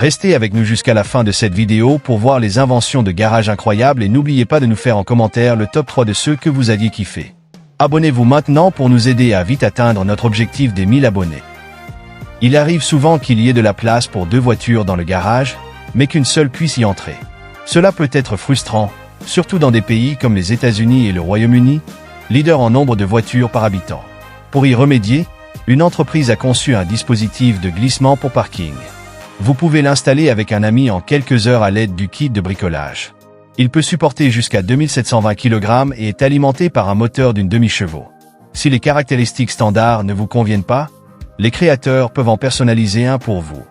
Restez avec nous jusqu'à la fin de cette vidéo pour voir les inventions de garage incroyables et n'oubliez pas de nous faire en commentaire le top 3 de ceux que vous aviez kiffé. Abonnez-vous maintenant pour nous aider à vite atteindre notre objectif des 1000 abonnés. Il arrive souvent qu'il y ait de la place pour 2 voitures dans le garage, mais qu'une seule puisse y entrer. Cela peut être frustrant, surtout dans des pays comme les États-Unis et le Royaume-Uni, leader en nombre de voitures par habitant. Pour y remédier, une entreprise a conçu un dispositif de glissement pour parking. Vous pouvez l'installer avec un ami en quelques heures à l'aide du kit de bricolage. Il peut supporter jusqu'à 2720 kg et est alimenté par un moteur d'une demi-chevaux. Si les caractéristiques standards ne vous conviennent pas, les créateurs peuvent en personnaliser un pour vous.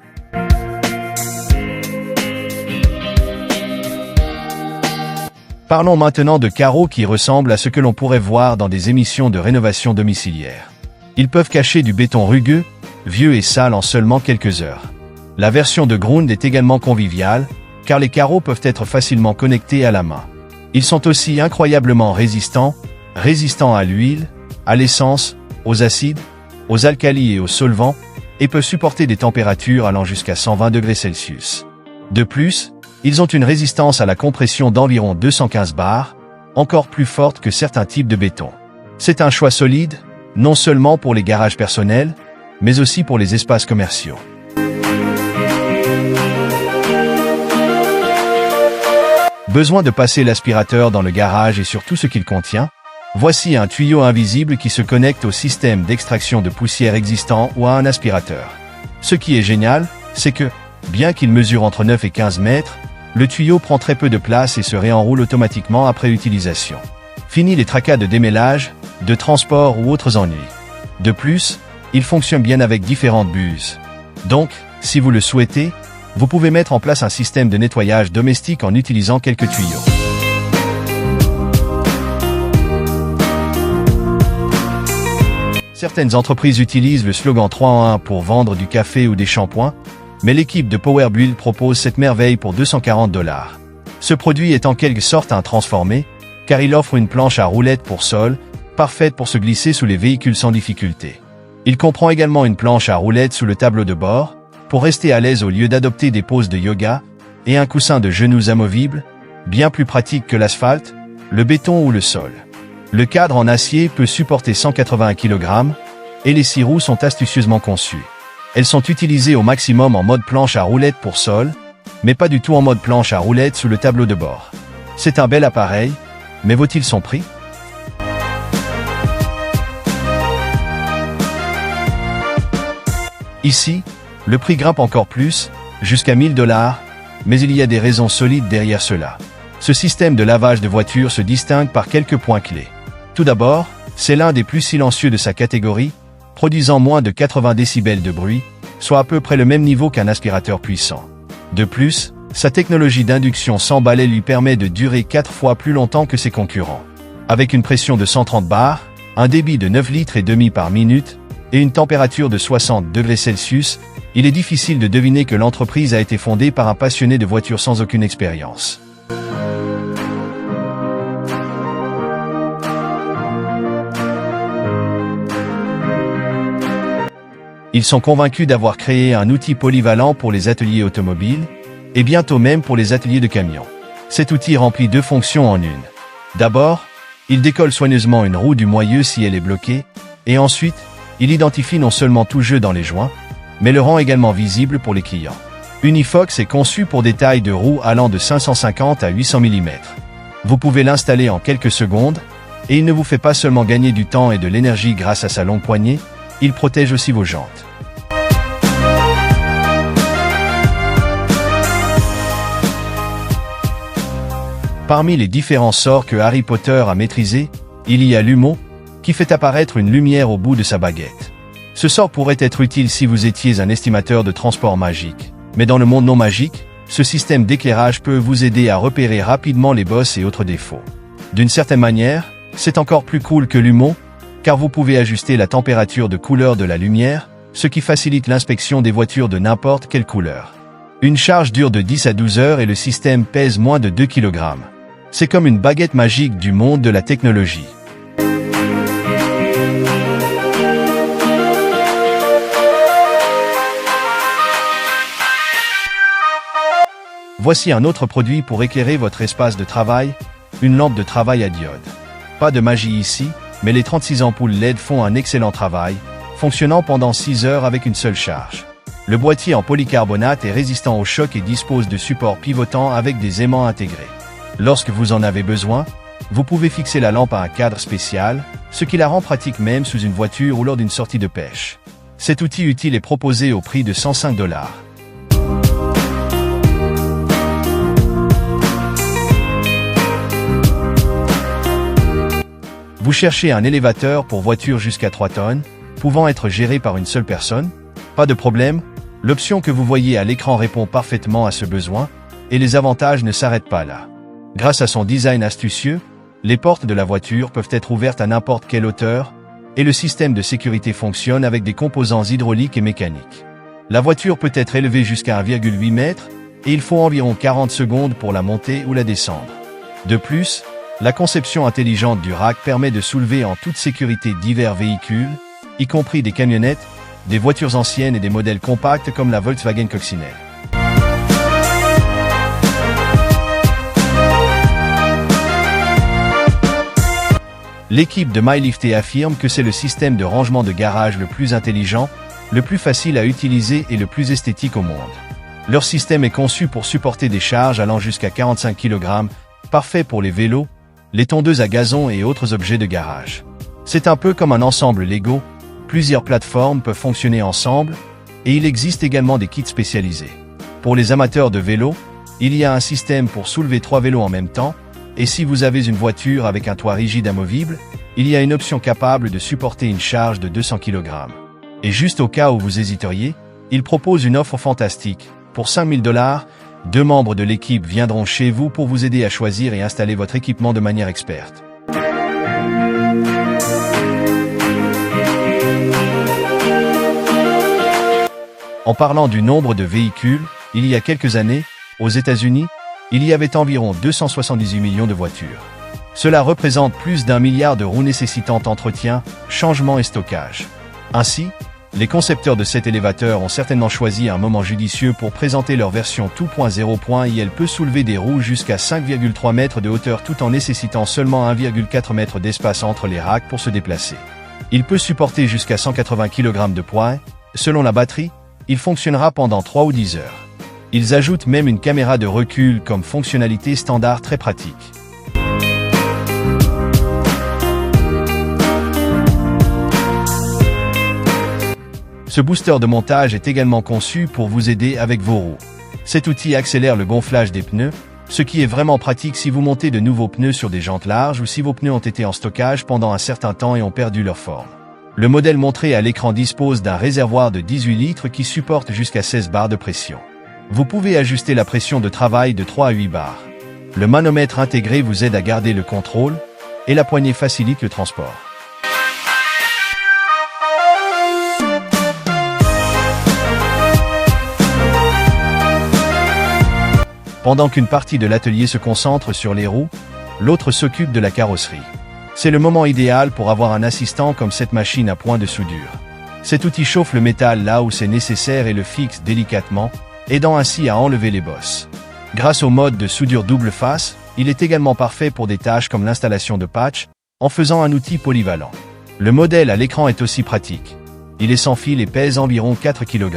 Parlons maintenant de carreaux qui ressemblent à ce que l'on pourrait voir dans des émissions de rénovation domiciliaire. Ils peuvent cacher du béton rugueux, vieux et sale en seulement quelques heures. La version de Ground est également conviviale, car les carreaux peuvent être facilement connectés à la main. Ils sont aussi incroyablement résistants à l'huile, à l'essence, aux acides, aux alcalis et aux solvants, et peuvent supporter des températures allant jusqu'à 120 degrés Celsius. De plus, ils ont une résistance à la compression d'environ 215 bars, encore plus forte que certains types de béton. C'est un choix solide, non seulement pour les garages personnels, mais aussi pour les espaces commerciaux. Besoin de passer l'aspirateur dans le garage et sur tout ce qu'il contient? Voici un tuyau invisible qui se connecte au système d'extraction de poussière existant ou à un aspirateur. Ce qui est génial, c'est que, bien qu'il mesure entre 9 et 15 mètres, le tuyau prend très peu de place et se réenroule automatiquement après utilisation. Fini les tracas de démêlage, de transport ou autres ennuis. De plus, il fonctionne bien avec différentes buses. Donc, si vous le souhaitez, vous pouvez mettre en place un système de nettoyage domestique en utilisant quelques tuyaux. Certaines entreprises utilisent le slogan 3 en 1 pour vendre du café ou des shampoings, mais l'équipe de PowerBuild propose cette merveille pour 240 $. Ce produit est en quelque sorte un transformé, car il offre une planche à roulettes pour sol, parfaite pour se glisser sous les véhicules sans difficulté. Il comprend également une planche à roulettes sous le tableau de bord, pour rester à l'aise au lieu d'adopter des poses de yoga, et un coussin de genoux amovible, bien plus pratique que l'asphalte, le béton ou le sol. Le cadre en acier peut supporter 181 kg, et les 6 roues sont astucieusement conçues. Elles sont utilisées au maximum en mode planche à roulettes pour sol, mais pas du tout en mode planche à roulettes sous le tableau de bord. C'est un bel appareil, mais vaut-il son prix? Ici, le prix grimpe encore plus, jusqu'à 1000 $, mais il y a des raisons solides derrière cela. Ce système de lavage de voiture se distingue par quelques points clés. Tout d'abord, c'est l'un des plus silencieux de sa catégorie, produisant moins de 80 décibels de bruit, soit à peu près le même niveau qu'un aspirateur puissant. De plus, sa technologie d'induction sans balai lui permet de durer 4 fois plus longtemps que ses concurrents. Avec une pression de 130 bars, un débit de 9 litres et demi par minute, et une température de 60 degrés Celsius, il est difficile de deviner que l'entreprise a été fondée par un passionné de voitures sans aucune expérience. Ils sont convaincus d'avoir créé un outil polyvalent pour les ateliers automobiles, et bientôt même pour les ateliers de camions. Cet outil remplit 2 fonctions en une. D'abord, il décolle soigneusement une roue du moyeu si elle est bloquée, et ensuite, il identifie non seulement tout jeu dans les joints, mais le rend également visible pour les clients. Unifox est conçu pour des tailles de roues allant de 550 à 800 mm. Vous pouvez l'installer en quelques secondes, et il ne vous fait pas seulement gagner du temps et de l'énergie grâce à sa longue poignée, il protège aussi vos jantes. Parmi les différents sorts que Harry Potter a maîtrisés, il y a l'humo, qui fait apparaître une lumière au bout de sa baguette. Ce sort pourrait être utile si vous étiez un estimateur de transport magique. Mais dans le monde non magique, ce système d'éclairage peut vous aider à repérer rapidement les bosses et autres défauts. D'une certaine manière, c'est encore plus cool que l'humo, car vous pouvez ajuster la température de couleur de la lumière, ce qui facilite l'inspection des voitures de n'importe quelle couleur. Une charge dure de 10 à 12 heures et le système pèse moins de 2 kg. C'est comme une baguette magique du monde de la technologie. Voici un autre produit pour éclairer votre espace de travail, une lampe de travail à diode. Pas de magie ici, mais les 36 ampoules LED font un excellent travail, fonctionnant pendant 6 heures avec une seule charge. Le boîtier en polycarbonate est résistant au choc et dispose de supports pivotants avec des aimants intégrés. Lorsque vous en avez besoin, vous pouvez fixer la lampe à un cadre spécial, ce qui la rend pratique même sous une voiture ou lors d'une sortie de pêche. Cet outil utile est proposé au prix de $105. Vous cherchez un élévateur pour voiture jusqu'à 3 tonnes, pouvant être géré par une seule personne? Pas de problème, l'option que vous voyez à l'écran répond parfaitement à ce besoin, et les avantages ne s'arrêtent pas là. Grâce à son design astucieux, les portes de la voiture peuvent être ouvertes à n'importe quelle hauteur, et le système de sécurité fonctionne avec des composants hydrauliques et mécaniques. La voiture peut être élevée jusqu'à 1,8 m, et il faut environ 40 secondes pour la monter ou la descendre. De plus, la conception intelligente du rack permet de soulever en toute sécurité divers véhicules, y compris des camionnettes, des voitures anciennes et des modèles compacts comme la Volkswagen Coccinelle. L'équipe de MyLifter affirme que c'est le système de rangement de garage le plus intelligent, le plus facile à utiliser et le plus esthétique au monde. Leur système est conçu pour supporter des charges allant jusqu'à 45 kg, parfait pour les vélos, les tondeuses à gazon et autres objets de garage. C'est un peu comme un ensemble Lego, plusieurs plateformes peuvent fonctionner ensemble, et il existe également des kits spécialisés. Pour les amateurs de vélos, il y a un système pour soulever 3 vélos en même temps, et si vous avez une voiture avec un toit rigide amovible, il y a une option capable de supporter une charge de 200 kg. Et juste au cas où vous hésiteriez, il propose une offre fantastique. Pour $5 000, 2 membres de l'équipe viendront chez vous pour vous aider à choisir et installer votre équipement de manière experte. En parlant du nombre de véhicules, il y a quelques années, aux États-Unis, il y avait environ 278 millions de voitures. Cela représente plus d'1 milliard de roues nécessitant entretien, changement et stockage. Ainsi, les concepteurs de cet élévateur ont certainement choisi un moment judicieux pour présenter leur version 2.0. Elle peut soulever des roues jusqu'à 5,3 mètres de hauteur tout en nécessitant seulement 1,4 mètre d'espace entre les racks pour se déplacer. Il peut supporter jusqu'à 180 kg de poids. Selon la batterie, il fonctionnera pendant 3 ou 10 heures. Ils ajoutent même une caméra de recul comme fonctionnalité standard très pratique. Ce booster de montage est également conçu pour vous aider avec vos roues. Cet outil accélère le gonflage des pneus, ce qui est vraiment pratique si vous montez de nouveaux pneus sur des jantes larges ou si vos pneus ont été en stockage pendant un certain temps et ont perdu leur forme. Le modèle montré à l'écran dispose d'un réservoir de 18 litres qui supporte jusqu'à 16 bars de pression. Vous pouvez ajuster la pression de travail de 3 à 8 bars. Le manomètre intégré vous aide à garder le contrôle, et la poignée facilite le transport. Pendant qu'une partie de l'atelier se concentre sur les roues, l'autre s'occupe de la carrosserie. C'est le moment idéal pour avoir un assistant comme cette machine à point de soudure. Cet outil chauffe le métal là où c'est nécessaire et le fixe délicatement, aidant ainsi à enlever les bosses. Grâce au mode de soudure double face, il est également parfait pour des tâches comme l'installation de patchs, en faisant un outil polyvalent. Le modèle à l'écran est aussi pratique. Il est sans fil et pèse environ 4 kg.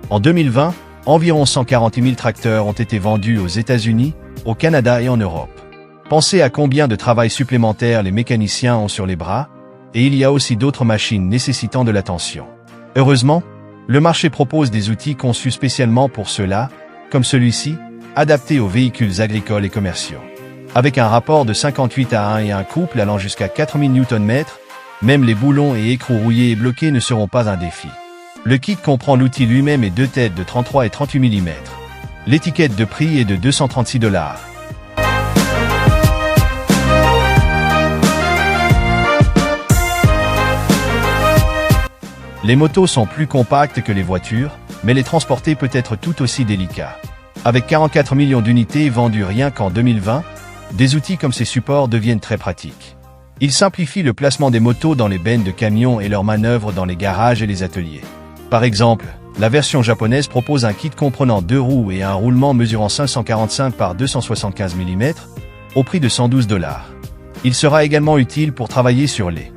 En 2020, environ 140 000 tracteurs ont été vendus aux États-Unis, au Canada et en Europe. Pensez à combien de travail supplémentaire les mécaniciens ont sur les bras, et il y a aussi d'autres machines nécessitant de l'attention. Heureusement, le marché propose des outils conçus spécialement pour cela, comme celui-ci, adapté aux véhicules agricoles et commerciaux. Avec un rapport de 58 à 1 et un couple allant jusqu'à 4000 Nm, même les boulons et écrous rouillés et bloqués ne seront pas un défi. Le kit comprend l'outil lui-même et 2 têtes de 33 et 38 mm. L'étiquette de prix est de $236. Les motos sont plus compactes que les voitures, mais les transporter peut être tout aussi délicat. Avec 44 millions d'unités vendues rien qu'en 2020, des outils comme ces supports deviennent très pratiques. Il simplifie le placement des motos dans les bennes de camions et leurs manœuvres dans les garages et les ateliers. Par exemple, la version japonaise propose un kit comprenant 2 roues et un roulement mesurant 545 par 275 mm, au prix de $112. Il sera également utile pour travailler sur les